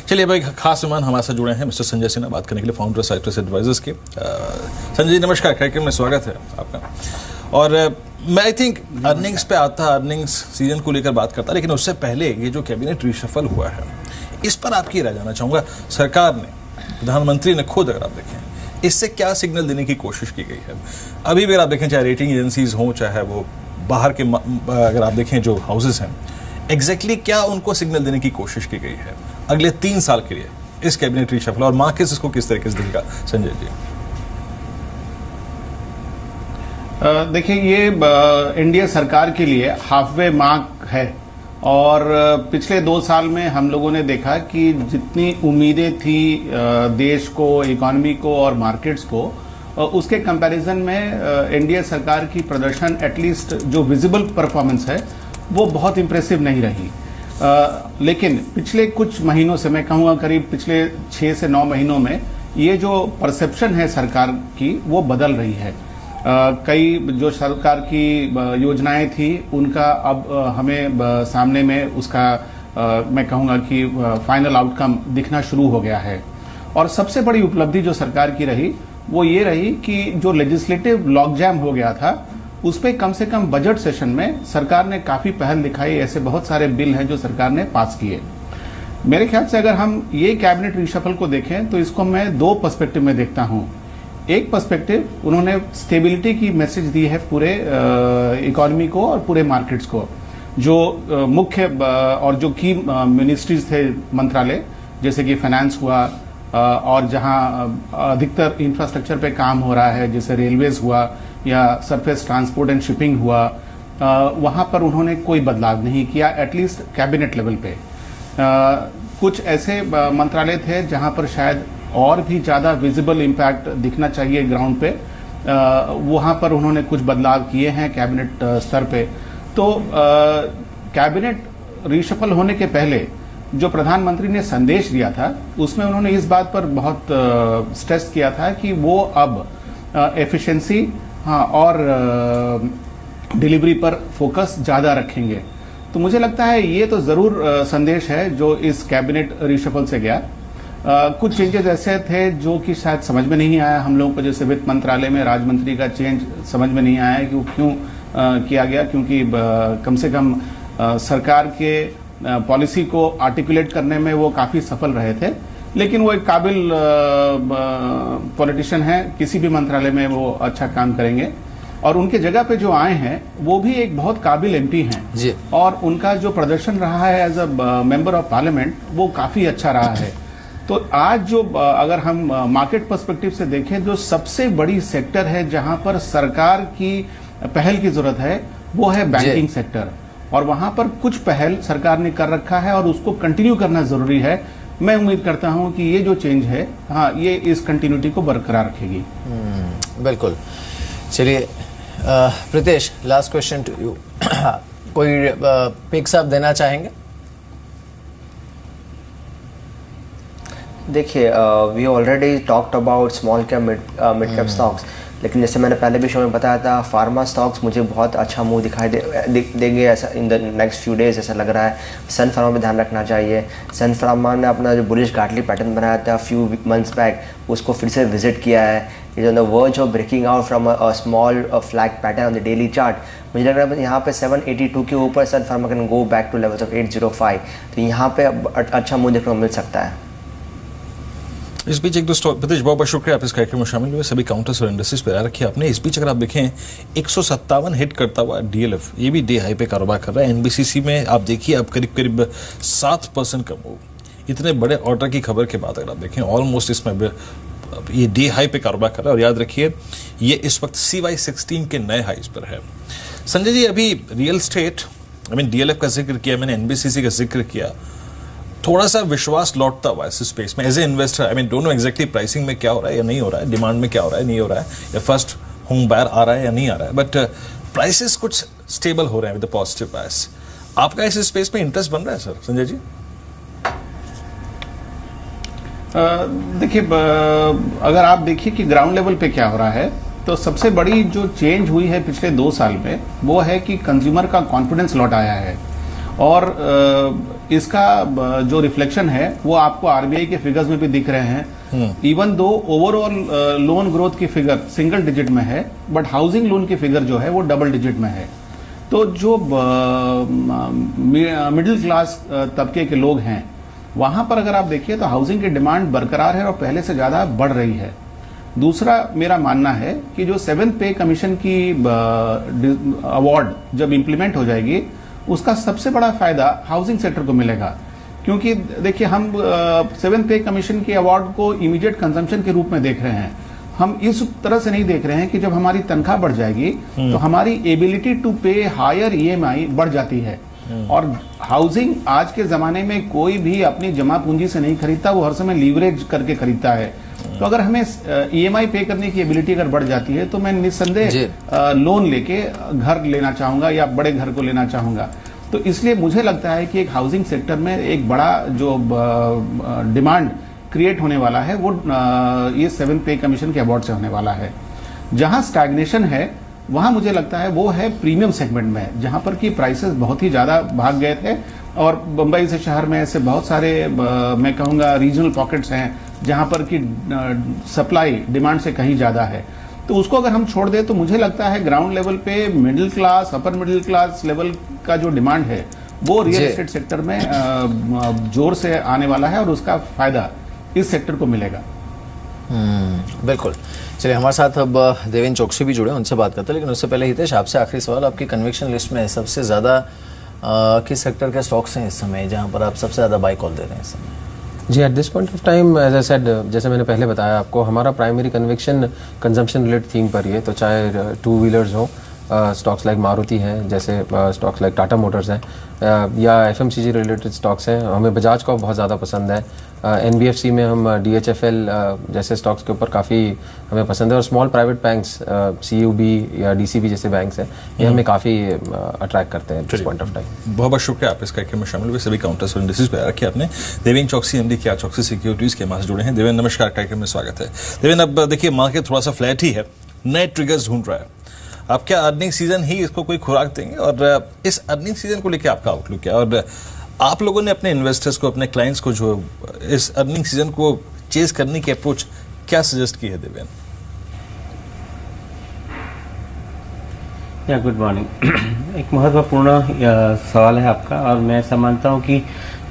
चलिए भाई, खास मेहमान हमारे साथ जुड़े हैं मिस्टर संजय सिन्हा, बात करने के लिए, फाउंडर साइट्रस एडवाइजर्स के। संजय जी नमस्कार, कार्यक्रम में स्वागत है आपका। और मैं आई थिंक अर्निंग्स पे आता, अर्निंग्स सीजन को लेकर बात करता, लेकिन उससे पहले ये जो कैबिनेट रिशफल हुआ है इस पर आपकी राय जानना चाहूँगा। सरकार ने, प्रधानमंत्री ने खुद, अगर आप देखें, इससे क्या सिग्नल देने की कोशिश की गई है? अभी भी अगर आप देखें, चाहे रेटिंग एजेंसीज हों, चाहे वो बाहर के अगर आप देखें जो हाउसेस हैं, एग्जैक्टली क्या उनको सिग्नल देने की कोशिश की गई है अगले 3 साल के लिए इस कैबिनेट रिशफल, और मार्केट्स इसको किस तरीके से देखेगा? संजय जी देखिए, ये इंडिया सरकार के लिए हाफवे मार्क है। और पिछले 2 साल में हम लोगों ने देखा कि जितनी उम्मीदें थी देश को, इकोनॉमी को और मार्केट्स को, उसके कंपैरिजन में इंडिया सरकार की प्रदर्शन, एटलीस्ट जो विजिबल परफॉर्मेंस है, वो बहुत इंप्रेसिव नहीं रही। लेकिन पिछले कुछ महीनों से, मैं कहूँगा करीब पिछले 6 से 9 महीनों में, ये जो परसेप्शन है सरकार की वो बदल रही है। कई जो सरकार की योजनाएं थी उनका अब हमें सामने में उसका मैं कहूँगा कि फाइनल आउटकम दिखना शुरू हो गया है। और सबसे बड़ी उपलब्धि जो सरकार की रही वो ये रही कि जो लेजिस्लेटिव लॉकजैम हो गया था उस पर कम से कम बजट सेशन में सरकार ने काफी पहल दिखाई। ऐसे बहुत सारे बिल हैं जो सरकार ने पास किए। मेरे ख्याल से अगर हम ये कैबिनेट रिशफल को देखें तो इसको मैं 2 पर्सपेक्टिव में देखता हूँ। एक पर्सपेक्टिव, उन्होंने स्टेबिलिटी की मैसेज दी है पूरे इकोनॉमी को और पूरे मार्केट्स को। जो मुख्य और जो की मिनिस्ट्रीज थे, मंत्रालय, जैसे कि फाइनेंस हुआ, और जहां अधिकतर इंफ्रास्ट्रक्चर पे काम हो रहा है, जैसे रेलवेज हुआ या सरफेस ट्रांसपोर्ट एंड शिपिंग हुआ, वहां पर उन्होंने कोई बदलाव नहीं किया, एटलीस्ट कैबिनेट लेवल पे। कुछ ऐसे मंत्रालय थे जहां पर शायद और भी ज्यादा विजिबल इम्पैक्ट दिखना चाहिए ग्राउंड पे, वहां पर उन्होंने कुछ बदलाव किए हैं कैबिनेट स्तर पे। तो कैबिनेट रिशफल होने के पहले जो प्रधानमंत्री ने संदेश दिया था उसमें उन्होंने इस बात पर बहुत स्ट्रेस किया था कि वो अब एफिशिएंसी और डिलीवरी पर फोकस ज्यादा रखेंगे। तो मुझे लगता है ये तो जरूर संदेश है जो इस कैबिनेट रिशफल से गया। कुछ चेंजेस ऐसे थे जो कि शायद समझ में नहीं आया हम लोगों को, जैसे वित्त मंत्रालय में राज्य मंत्री का चेंज समझ में नहीं आया कि वो क्यों किया गया, क्योंकि कम से कम सरकार के पॉलिसी को आर्टिकुलेट करने में वो काफी सफल रहे थे। लेकिन वो एक काबिल पॉलिटिशियन है, किसी भी मंत्रालय में वो अच्छा काम करेंगे। और उनके जगह पे जो आए हैं वो भी एक बहुत काबिल एमपी हैं जी। और उनका जो प्रदर्शन रहा है as a member of parliament वो काफी अच्छा रहा है। तो आज जो अगर हम मार्केट पर्सपेक्टिव से देखें, जो सबसे बड़ी सेक्टर है जहां पर सरकार की पहल की जरूरत है वो है बैंकिंग सेक्टर। और वहां पर कुछ पहल सरकार ने कर रखा है और उसको कंटिन्यू करना जरूरी है। मैं उम्मीद करता हूं कि ये जो चेंज है, ये इस कंटिन्यूटी को बरकरार रखेगी। बिल्कुल। चलिए Pritesh, last question to you. कोई पिक्स आप देना चाहेंगे? देखिए, we already talked about small cap mid cap stocks, लेकिन जैसे मैंने पहले भी शो में बताया था, फार्मा स्टॉक्स मुझे बहुत अच्छा मूव दिखाई देंगे ऐसा in the next few days, ऐसा लग रहा है। सन फार्मा पे ध्यान रखना चाहिए। सन फार्मा ने अपना जो बुलिश गार्टली पैटर्न बनाया था फ्यू मंथ्स बैक, उसको फिर से विजिट किया है। Is on the verge of breaking out from a small flag pattern on the daily chart. मुझे लग रहा है यहाँ पे 782 के ऊपर Sun Pharma can go back to levels of 805। तो यहाँ पे अच्छा मूव देखने को मिल सकता है। इस बीच एक दो स्टॉक, प्रतीश बहुत बहुत शुक्रिया आप इस कार्यक्रम में शामिल हुए। सभी काउंटर्स और इंडस्ट्रीज पर रखिए आपने। इस बीच अगर आप देखें 157 हिट करता हुआ डीएलएफ, ये भी डे हाई पे कारोबार कर रहा है। एनबीसीसी में आप देखिए आप करीब करीब 7% का मूव। इतने बड़े ऑर्डर की खबर के बाद अगर आप देखें ऑलमोस्ट इसमें ये डे हाई पे कारोबार कर रहा है। और याद रखिए ये इस वक्त CY16 के नए हाइज पर है। संजय जी, अभी real estate, I mean DLF का जिक्र किया मैंने, एनबीसीसी का जिक्र किया, थोड़ा सा विश्वास लौटता हुआ इस स्पेस में as a investor. I mean don't know exactly pricing में क्या हो रहा है या नहीं हो रहा है, डिमांड में क्या हो रहा है नहीं हो रहा है, या फर्स्ट होम बायर आ रहा है या नहीं आ रहा है, बट प्राइसेस कुछ स्टेबल हो रहे हैं विद पॉजिटिव बायस। आपका इस स्पेस में इंटरेस्ट बन रहा है सर संजय जी? देखिए, अगर आप देखिए कि ग्राउंड लेवल पे क्या हो रहा है, तो सबसे बड़ी जो चेंज हुई है पिछले 2 साल में वो है कि कंज्यूमर का कॉन्फिडेंस लौट आया है। और इसका जो रिफ्लेक्शन है वो आपको आरबीआई के फिगर्स में भी दिख रहे हैं। Even though overall loan growth की फिगर सिंगल डिजिट में है, बट हाउसिंग लोन की फिगर जो है वो डबल डिजिट में है। तो जो मिडिल क्लास तबके के लोग हैं वहां पर अगर आप देखिए तो हाउसिंग की डिमांड बरकरार है और पहले से ज्यादा बढ़ रही है। दूसरा मेरा मानना है कि जो 7th पे कमीशन की अवार्ड जब इंप्लीमेंट हो जाएगी उसका सबसे बड़ा फायदा हाउसिंग सेक्टर को मिलेगा, क्योंकि देखिए हम 7th पे कमीशन की अवार्ड को इमीडिएट कंजम्पशन के रूप में देख रहे हैं। हम इस तरह से नहीं देख रहे हैं कि जब हमारी तनख्वाह बढ़ जाएगी तो हमारी एबिलिटी टू पे हायर ईएमआई बढ़ जाती है। और हाउसिंग आज के जमाने में कोई भी अपनी जमा पूंजी से नहीं खरीदता, वो हर समय लीवरेज करके खरीदता है। तो अगर हमें ईएमआई पे करने की एबिलिटी अगर बढ़ जाती है तो मैं निस्संदेह लोन लेके घर लेना चाहूंगा या बड़े घर को लेना चाहूंगा। तो इसलिए मुझे लगता है कि एक हाउसिंग सेक्टर में एक बड़ा जो डिमांड क्रिएट होने वाला है वो ये 7th पे कमीशन के अवार्ड से होने वाला है। जहां स्टैग्नेशन है वहां मुझे लगता है वो है प्रीमियम सेगमेंट में, जहां पर कि प्राइसेस बहुत ही ज्यादा भाग गए थे और बंबई से शहर में ऐसे बहुत सारे मैं कहूंगा रीजनल पॉकेट्स हैं जहां पर कि सप्लाई डिमांड से कहीं ज्यादा है। तो उसको अगर हम छोड़ दें तो मुझे लगता है ग्राउंड लेवल पे middle class upper middle class level का जो डिमांड है वो रियल एस्टेट सेक्टर में जोर से आने वाला है और उसका फायदा इस सेक्टर को मिलेगा। बिल्कुल। चलिए हमारे साथ अब देवेंद्र चौकसी भी जुड़े, उनसे बात करते हैं, लेकिन उससे पहले हितेश आपसे आखिरी सवाल, आपकी कन्विक्शन लिस्ट में सबसे ज़्यादा किस सेक्टर के स्टॉक्स हैं इस समय जहां पर आप सबसे ज़्यादा बाई कॉल दे रहे हैं इस समय? जी, at this point of time as I said, जैसे मैंने पहले बताया आपको, हमारा primary conviction consumption related theme पर ही है। तो चाहे टू व्हीलर्स हो, स्टॉक्स लाइक मारुति हैं, जैसे स्टॉक्स लाइक टाटा मोटर्स हैं, या एफएमसीजी रिलेटेड स्टॉक्स हैं। हमें बजाज का बहुत ज़्यादा पसंद है। एनबीएफसी में हम डीएचएफएल जैसे स्टॉक्स के ऊपर काफ़ी हमें पसंद है। और स्मॉल प्राइवेट बैंक्स, सीयूबी या डीसीबी जैसे बैंक्स हैं, ये हमें काफ़ी अट्रैक्ट करते हैं दिस पॉइंट ऑफ टाइम। बहुत बहुत शुक्रिया आप इस कार्यक्रम में शामिल हुए। सभी काउंटर्स और इंडिसेस पे रखे आपने। देवेंद्र चौकसी एमडी क्या चौकसी सिक्योरिटीज के हमारे जुड़े हैं। देवेंद्र नमस्कार, कार्यक्रम में स्वागत है। देवेंद्र, अब देखिए मार्केट थोड़ा सा फ्लैट ही है, नए ट्रिगर्स ढूंढ रहा है। आप क्या अर्निंग सीजन ही इसको कोई खुराक देंगे, और इस अर्निंग सीजन को लेकर आपका आउटलुक क्या है, और आप लोगों ने अपने इन्वेस्टर्स को, अपने क्लाइंट्स को जो इस अर्निंग सीजन को चेज करने की अप्रोच क्या सजेस्ट की है देवेंद्र? या गुड मॉर्निंग। एक महत्वपूर्ण सवाल है आपका, और मैं ऐसा मानता हूँ कि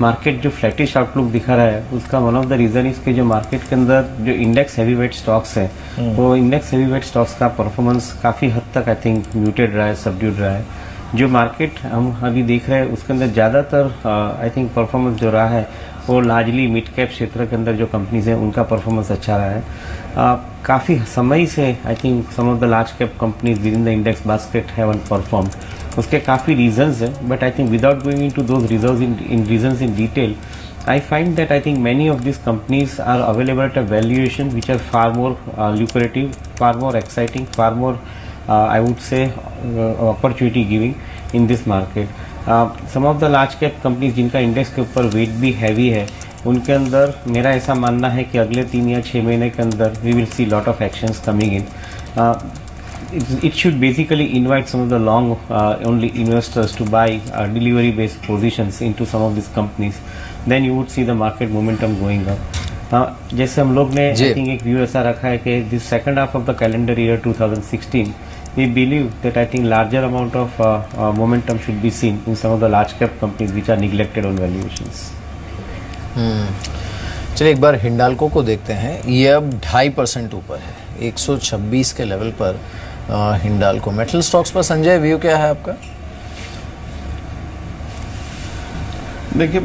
मार्केट जो फ्लैटिश आउटलुक दिखा रहा है उसका वन ऑफ द रीजन इसके जो मार्केट के अंदर जो इंडेक्स हैवी वेट स्टॉक्स हैं वो इंडेक्स हैवी वेट स्टॉक्स का परफॉर्मेंस काफ़ी हद तक आई थिंक म्यूटेड रहा है, सबड्यूड रहा है। जो मार्केट हम अभी देख रहे हैं उसके अंदर ज़्यादातर आई थिंक परफॉर्मेंस जो रहा है वो लार्जली मिड कैप क्षेत्र के अंदर जो कंपनीज हैं उनका परफॉर्मेंस अच्छा रहा है। काफ़ी समय से I think some of the large cap companies within the index basket haven't perform. उसके काफ़ी रीजंस हैं, but I think without going into those reasons in detail, I find that I think many of these companies are available at a valuation which are far more lucrative, far more exciting, far more I would say opportunity giving in this market. Some of the large cap companies जिनका index के ऊपर wait भी heavy है, उनके अंदर मेरा ऐसा मानना है कि अगले 3 या 6 महीने के अंदर we will see lot of actions coming in. It should basically invite some of the long only investors to buy delivery based positions into some of these companies. Then you would see the market momentum going up. जैसे हम लोग ने I think एक view ऐसा रखा है कि this second half of the calendar year 2016 we believe that I think larger amount of momentum should be seen in some of the large cap companies which are neglected on valuations. चलिए एक बार हिंडाल्को को देखते हैं। ये अब 2.5% ऊपर है, 126 के लेवल पर हिंडाल्को। मेटल स्टॉक्स पर संजय व्यू क्या है आपका? देखिए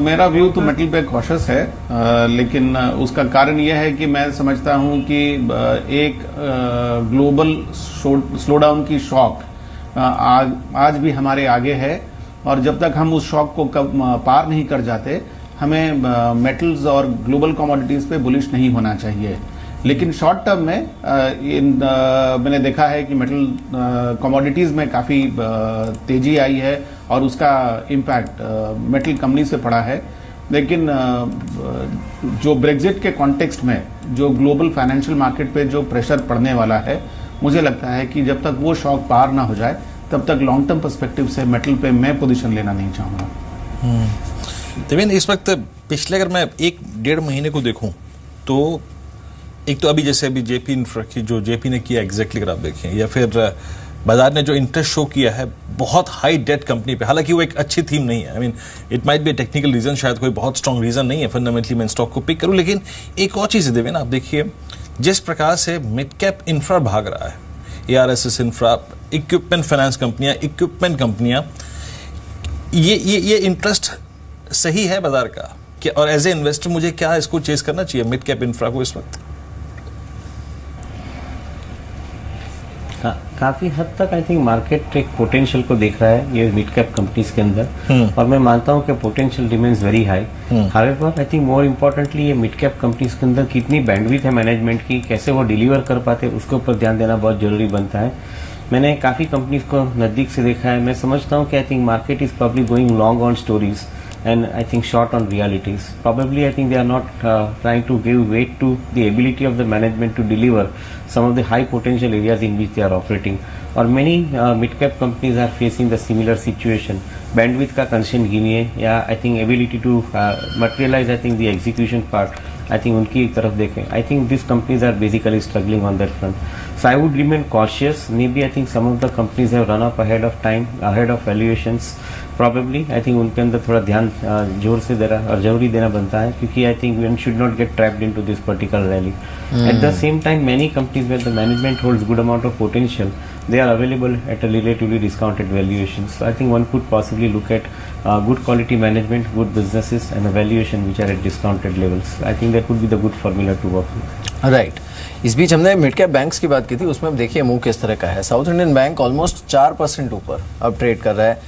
मेरा व्यू तो मेटल पे कॉशियस है, लेकिन उसका कारण यह है कि मैं समझता हूं कि एक ग्लोबल स्लोडाउन की शॉक आज भी हमारे आगे है, और जब तक हम उस शॉक को पार नहीं कर जाते हमें मेटल्स और ग्लोबल कमोडिटीज पे बुलिश नहीं होना चाहिए। लेकिन शॉर्ट टर्म में मैंने देखा है कि मेटल कमोडिटीज में काफ़ी तेजी आई है और उसका इम्पैक्ट मेटल कंपनीज पे पड़ा है। लेकिन जो ब्रेग्जिट के कॉन्टेक्स्ट में जो ग्लोबल फाइनेंशियल मार्केट पे जो प्रेशर पड़ने वाला है, मुझे लगता है कि जब तक वो शॉक पार ना हो जाए तब तक लॉन्ग टर्म पर्सपेक्टिव से मेटल पे मैं पोजीशन लेना नहीं चाहूँगा। देवेन, इस वक्त पिछले अगर मैं 1-1.5 महीने को देखूं तो एक तो अभी जैसे अभी जेपी इंफ्रा की जो जेपी ने किया एग्जैक्टली अगर आप देखें, या फिर बाजार ने जो इंटरेस्ट शो किया है बहुत हाई डेट कंपनी पे, हालांकि वो एक अच्छी थीम नहीं है। I mean it might be technical reason, शायद कोई बहुत स्ट्रॉन्ग रीजन नहीं है फंडामेंटली मैं स्टॉक को पिक करूं, लेकिन एक और चीज़ है देवेन, आप देखिए जिस प्रकार से मिड कैप इंफ्रा भाग रहा है, ARSS इंफ्रा, इक्विपमेंट फाइनेंस कंपनियां, इक्विपमेंट कंपनियां, ये इंटरेस्ट सही है बाजार का क्या? और एज ए इन्वेस्टर मुझे क्या इसको चेस करना चाहिए मिड कैप इंफ्रा को इस वक्त? काफी हद तक आई थिंक मार्केट एक पोटेंशियल को देख रहा है ये मिड कैप कंपनीज के अंदर, और मैं मानता हूं कि potential remains very high. However I think more importantly ये मिड कैप कंपनीज के अंदर कितनी बैंडविड्थ है मैनेजमेंट की, कैसे वो डिलीवर कर पाते हैं, उसके ऊपर ध्यान देना बहुत जरूरी बनता है। मैंने काफी कंपनीज को नजदीक से देखा है, मैं समझता हूं कि I think market is probably going long on stories and I think short on realities. Probably I think they are not trying to give weight to the ability of the management to deliver some of the high potential areas in which they are operating. Or many mid-cap companies are facing the similar situation. Bandwidth का constraint गिनिए या I think ability to materialize I think the execution part, I think उनकी एक तरफ देखें. I think these companies are basically struggling on that front. So I would remain cautious. Maybe I think some of the companies have run up ahead of time, ahead of valuations. Probably I think उनके अंदर थोड़ा ध्यान जोर से देना और जरूरी देना बनता है, क्योंकि I think one should not get trapped into this particular rally. At the same time, many companies where the management holds good amount of potential, they are available at a relatively discounted valuation. So I think one could possibly look at good quality management, good businesses, and a valuation which are at discounted levels. I think that would be the good formula to work with. Right. इस बीच हमने mid cap banks की बात की थी, उसमें अब देखिए move किस तरह का है। साउथ इंडियन बैंक ऑलमोस्ट 4% ऊपर अब ट्रेड कर रहा है,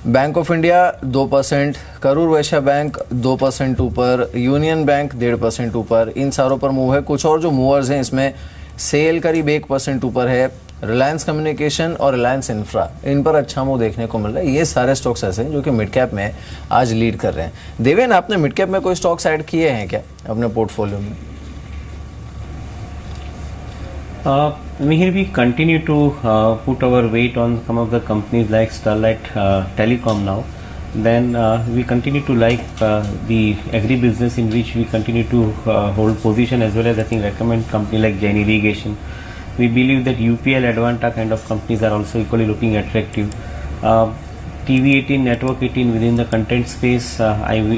bank of India 2%, Karur Vysya bank 2% ऊपर, यूनियन बैंक 1.5% ऊपर, इन सारों पर मूव है। कुछ और जो मूवर्स हैं इसमें सेल करीब 1% ऊपर है, रिलायंस कम्युनिकेशन और रिलायंस इंफ्रा, इन पर अच्छा मूव देखने को मिल रहा है। ये सारे स्टॉक्स ऐसे हैं जो कि मिड कैप में आज लीड कर रहे हैं। देवेन, आपने मिड कैप में कोई स्टॉक्स ऐड किए हैं क्या अपने पोर्टफोलियो में? We continue to put our weight on some of the companies like Sterlite Telecom now. Then we continue to like the agri-business in which we continue to hold position, as well as I think recommend company like Jain Irrigation. We believe that UPL, Advanta kind of companies are also equally looking attractive. TV18, Network 18 within the content space,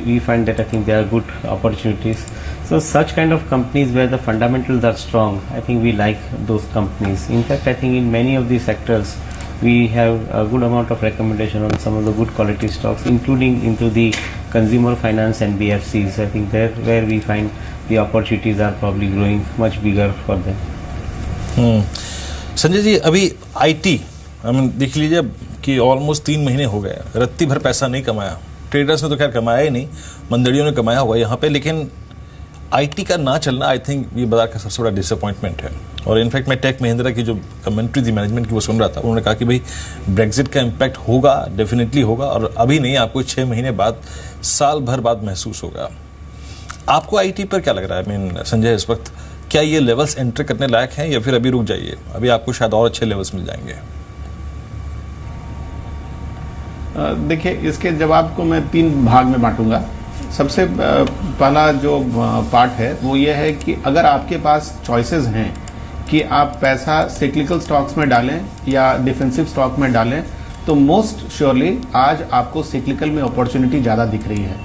we find that I think there are good opportunities. So such kind of companies where the fundamentals are strong, I think we like those companies. In fact, I think in many of these sectors, we have a good amount of recommendation on some of the good quality stocks, including into the consumer finance and BFCs. I think there where we find the opportunities are probably growing much bigger for them. Sanjay ji, अभी IT देख लीजिए कि almost 3 महीने हो गए, रत्ती भर पैसा नहीं कमाया। ट्रेडर्स ने तो खैर कमाया ही नहीं, मंदड़ियों ने कमाया हुआ यहाँ पे, लेकिन IT का ना चलना आई थिंक ये बाजार का सबसे बड़ा डिसअपॉइंटमेंट है। और इनफैक्ट मैं टेक महिंद्रा की जो कमेंट्री थी मैनेजमेंट की वो सुन रहा था, उन्होंने कहा कि भाई ब्रेक्जिट का इम्पैक्ट होगा, डेफिनेटली होगा, और अभी नहीं, आपको 6 महीने बाद, साल भर बाद महसूस होगा। आपको IT पर क्या लग रहा है? आई मीन संजय, इस वक्त क्या ये लेवल्स एंटर करने लायक हैं या फिर अभी रुक जाइए, अभी आपको शायद और अच्छे लेवल्स मिल जाएंगे? देखिए, इसके जवाब को मैं 3 भाग में बांटूंगा। सबसे पहला जो पार्ट है वो ये है कि अगर आपके पास चॉइसेस हैं कि आप पैसा सिक्लिकल स्टॉक्स में डालें या डिफेंसिव स्टॉक में डालें, तो मोस्ट श्योरली आज आपको सिक्लिकल में अपॉर्चुनिटी ज़्यादा दिख रही है।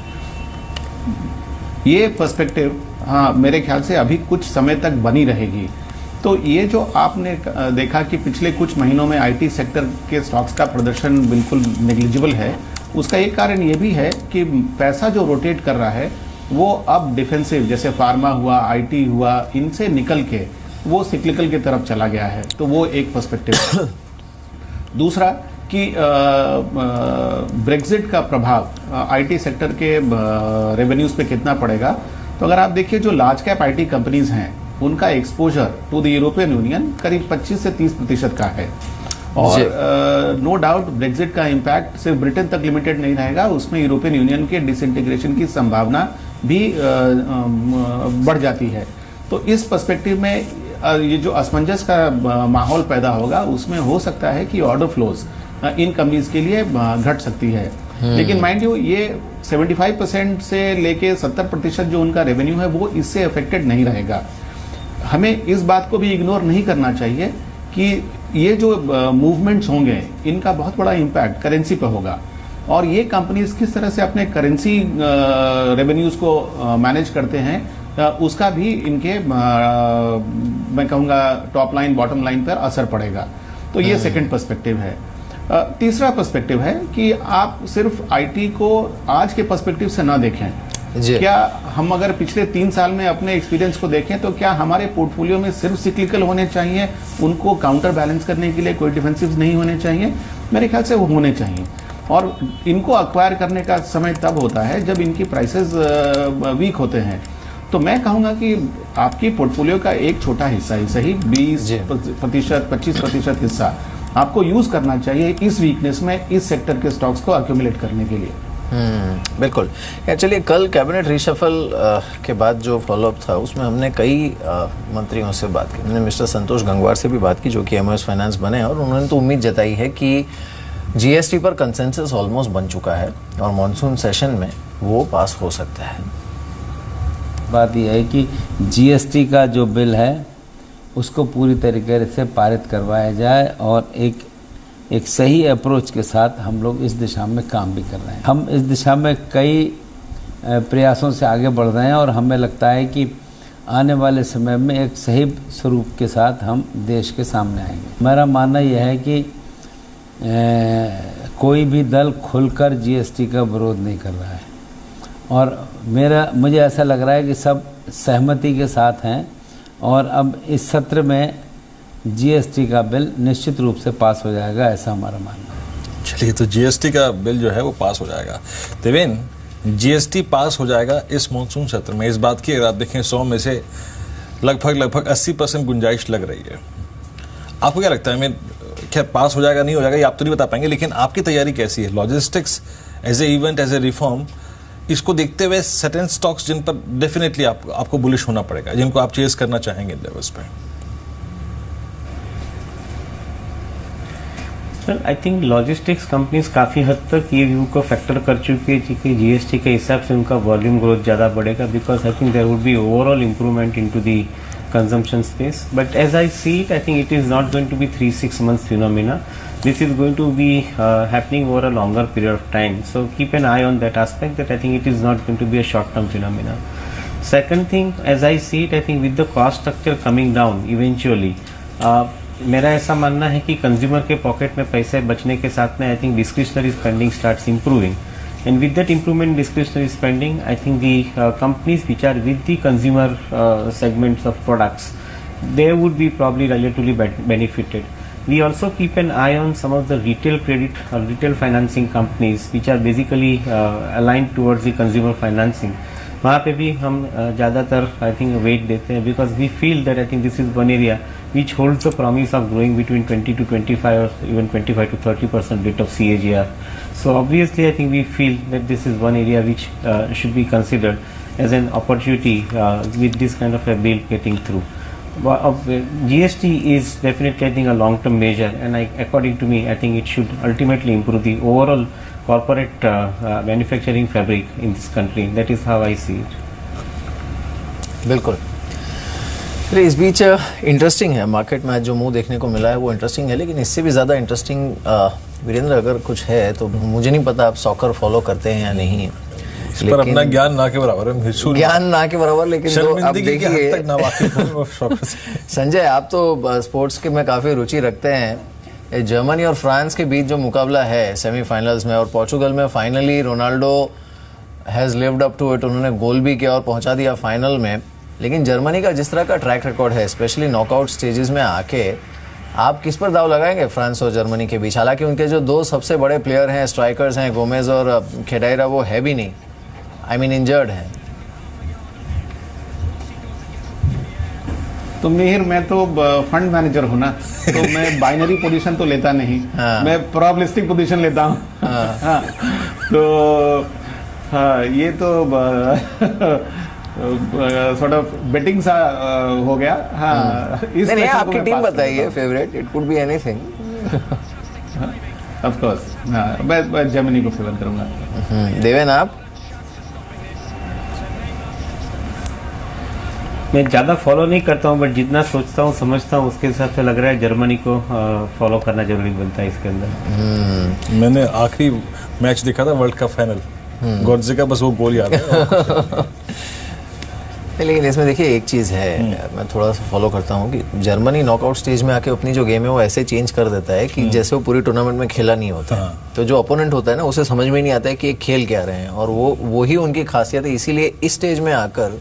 ये पर्सपेक्टिव हाँ मेरे ख्याल से अभी कुछ समय तक बनी रहेगी। तो ये जो आपने देखा कि पिछले कुछ महीनों में IT सेक्टर के स्टॉक्स का प्रदर्शन बिल्कुल नेग्लिजिबल है, उसका एक कारण ये भी है कि पैसा जो रोटेट कर रहा है वो अब डिफेंसिव, जैसे फार्मा हुआ, IT हुआ, इनसे निकल के वो सिक्लिकल की तरफ चला गया है। तो वो एक पर्सपेक्टिव है। दूसरा कि ब्रेक्जिट का प्रभाव IT सेक्टर के रेवेन्यूज़ पे कितना पड़ेगा। तो अगर आप देखिए, जो लार्ज कैप IT कंपनीज हैं उनका exposure to the European Union करीब 25 से 30% का है। और नो डाउट ब्रेक्जिट का इम्पैक्ट सिर्फ ब्रिटेन तक लिमिटेड नहीं रहेगा, उसमें यूरोपियन यूनियन के डिसइंटीग्रेशन की संभावना भी बढ़ जाती है। तो इस पर्सपेक्टिव में ये जो असमंजस का माहौल पैदा होगा, उसमें हो सकता है कि ऑर्डर फ्लोज इन कंपनीज के लिए घट सकती है। लेकिन माइंड यू, ये 75% से लेके 70% जो उनका रेवेन्यू है वो इससे अफेक्टेड नहीं रहेगा। हमें इस बात को भी इग्नोर नहीं करना चाहिए कि ये जो मूवमेंट्स होंगे इनका बहुत बड़ा इम्पैक्ट करेंसी पे होगा, और ये कंपनीज किस तरह से अपने करेंसी रेवेन्यूज को मैनेज करते हैं उसका भी इनके मैं कहूँगा टॉप लाइन बॉटम लाइन पर असर पड़ेगा। तो ये सेकंड पर्सपेक्टिव है। तीसरा पर्सपेक्टिव है कि आप सिर्फ आईटी को आज के पर्सपेक्टिव से ना देखें। क्या हम अगर पिछले 3 साल में अपने एक्सपीरियंस को देखें तो क्या हमारे पोर्टफोलियो में सिर्फ सिक्लिकल होने चाहिए, उनको काउंटर बैलेंस करने के लिए कोई डिफेंसिव नहीं होने चाहिए? मेरे ख्याल से वो होने चाहिए, और इनको अक्वायर करने का समय तब होता है जब इनकी प्राइसेस वीक होते हैं। तो मैं कहूँगा कि आपकी पोर्टफोलियो का एक छोटा हिस्सा ही सही, 20%, 25% हिस्सा आपको यूज करना चाहिए इस वीकनेस में, इस सेक्टर के स्टॉक्स को अक्यूमुलेट करने के लिए। बिल्कुल। चलिए, कल कैबिनेट रिशफल के बाद जो फॉलोअप था उसमें हमने कई मंत्रियों से बात की। हमने मिस्टर संतोष गंगवार से भी बात की जो कि एमओएस फाइनेंस बने, और उन्होंने तो उम्मीद जताई है कि जीएसटी पर कंसेंसस ऑलमोस्ट बन चुका है और मॉनसून सेशन में वो पास हो सकता है। बात यह है कि जीएसटी का जो बिल है उसको पूरी तरीके से पारित करवाया जाए, और एक सही अप्रोच के साथ हम लोग इस दिशा में काम भी कर रहे हैं। हम इस दिशा में कई प्रयासों से आगे बढ़ रहे हैं, और हमें लगता है कि आने वाले समय में एक सही स्वरूप के साथ हम देश के सामने आएंगे। मेरा मानना यह है कि कोई भी दल खुलकर जीएसटी का विरोध नहीं कर रहा है, और मुझे ऐसा लग रहा है कि सब सहमति के साथ हैं, और अब इस सत्र में जीएसटी का बिल निश्चित रूप से पास हो जाएगा, ऐसा हमारा मानना है। चलिए, तो जीएसटी का बिल जो है वो पास हो जाएगा। देवेन, जीएसटी पास हो जाएगा इस मॉनसून सत्र में, इस बात की अगर आप देखें 100 में से लगभग 80% गुंजाइश लग रही है। आपको क्या लगता है, मैं क्या पास हो जाएगा नहीं हो जाएगा ये आप तो नहीं बता पाएंगे, लेकिन आपकी तैयारी कैसी है? Logistics as a event, as a reform, इसको देखते हुए सर्टेन स्टॉक्स जिन पर डेफिनेटली आपको बुलिश होना पड़ेगा, जिनको आप चेस करना चाहेंगे इन लेवल्स पे? Sir, I think logistics companies काफ़ी हद तक ये व्यू को फैक्टर कर चुकी है कि जीएसटी के हिसाब से उनका वॉल्यूम ग्रोथ ज़्यादा बढ़ेगा, because I think there would be overall improvement into the consumption space. But as I see it, I think it is not going to be 3-6 months phenomena. This is going to be happening over a longer period of time. So keep an eye on that aspect, that I think it is not going to be a short-term phenomena. Second thing, as I see it, I think with the cost structure coming down eventually, मेरा ऐसा मानना है कि consumer के pocket में पैसे बचने के साथ में I think discretionary spending starts improving, and with that improvement in discretionary spending, I think the companies which are with the consumer segments of products, they would be probably relatively benefited. We also keep an eye on some of the retail credit or retail financing companies which are basically aligned towards the consumer financing. वहाँ पे भी हम ज़्यादातर I think weight देते हैं, because we feel that I think this is one area which holds the promise of growing between 20 to 25 or even 25 to 30% rate of CAGR. So obviously I think we feel that this is one area which should be considered as an opportunity with this kind of a bill getting through. GST is definitely I think a long-term measure, and according to me I think it should ultimately improve the overall corporate manufacturing fabric in this country. That is how I see it. बिल्कुल। चलिए, इस बीच interesting है market में जो मुंह देखने को मिला है वो इंटरेस्टिंग है, लेकिन इससे भी ज़्यादा इंटरेस्टिंग वीरेंद्र अगर कुछ है तो मुझे नहीं पता आप सॉकर फॉलो करते हैं या नहीं, पर अपना ज्ञान ना के बराबर है, ज्ञान ना के बराबर, लेकिन तो आप देखिए संजय, आप तो स्पोर्ट्स के में काफ़ी रुचि रखते हैं। जर्मनी और फ्रांस के बीच जो मुकाबला है सेमीफाइनल्स में, और पोर्चुगल में finally Ronaldo has lived up to it, उन्होंने गोल भी किया और पहुंचा दिया फाइनल में। लेकिन जर्मनी का जिस तरह का ट्रैक रिकॉर्ड है, स्पेशली नॉकआउट स्टेजेस में आके, आप किस पर दाव लगाएंगे फ्रांस और जर्मनी के बीच? हालांकि उनके जो दो सबसे बड़े प्लेयर हैं, स्ट्राइकर्स हैं, गोमेज और खेडाइरा, वो है भी नहीं, आई मीन इंजर्ड हैं। तो मिहिर, मैं तो फंड मैनेजर हूँ ना, तो मैं बाइनरी पोजीशन तो लेता नहीं। हाँ। मैं प्रोबेबिलिस्टिक पोजीशन लेता हूँ। हाँ। तो हाँ, ये तो सॉर्ट ऑफ बेटिंग सा हो गया। हाँ, नहीं, आपकी टीम बताइए favourite, it could be anything. Of course मैं जर्मनी को फेवर करूंगा। देवेन आप? मैं ज़्यादा फॉलो नहीं करता हूँ, बट जितना सोचता हूँ समझता हूँ उसके हिसाब से लग रहा है जर्मनी को फॉलो करना जरूरी बनता है इसके अंदर। मैंने आखिरी मैच देखा था वर्ल्ड कप फाइनल, गोडसे का बस वो गोल याद है। लेकिन इसमें देखिए एक चीज़ है, मैं थोड़ा सा फॉलो करता हूँ कि जर्मनी नॉकआउट स्टेज में आके अपनी जो गेम है वो ऐसे चेंज कर देता है कि जैसे वो पूरी टूर्नामेंट में खेला नहीं होता है। तो जो अपोनेंट होता है ना उसे समझ में नहीं आता है कि ये खेल क्या रहे हैं, और वो ही उनकी खासियत है। इसीलिए इस स्टेज में आकर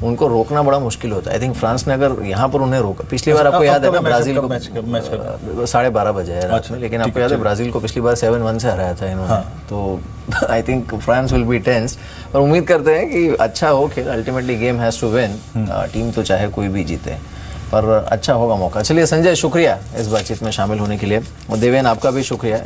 उनको रोकना बड़ा मुश्किल होता है। आई थिंक फ्रांस ने अगर यहाँ पर उन्हें रोका, पिछली बार आपको याद है ना ब्राजील को 12:30 बजे है रात में, लेकिन आपको याद है ब्राजील को पिछली बार 7-1 से हराया था इन्होंने। तो I think France will be tense, और उम्मीद करते हैं कि अच्छा हो खेल। Ultimately game has to win, team तो चाहे कोई भी जीते, पर अच्छा होगा मौका। चलिए संजय, शुक्रिया इस बातचीत में शामिल होने के लिए, और देवेन आपका भी शुक्रिया।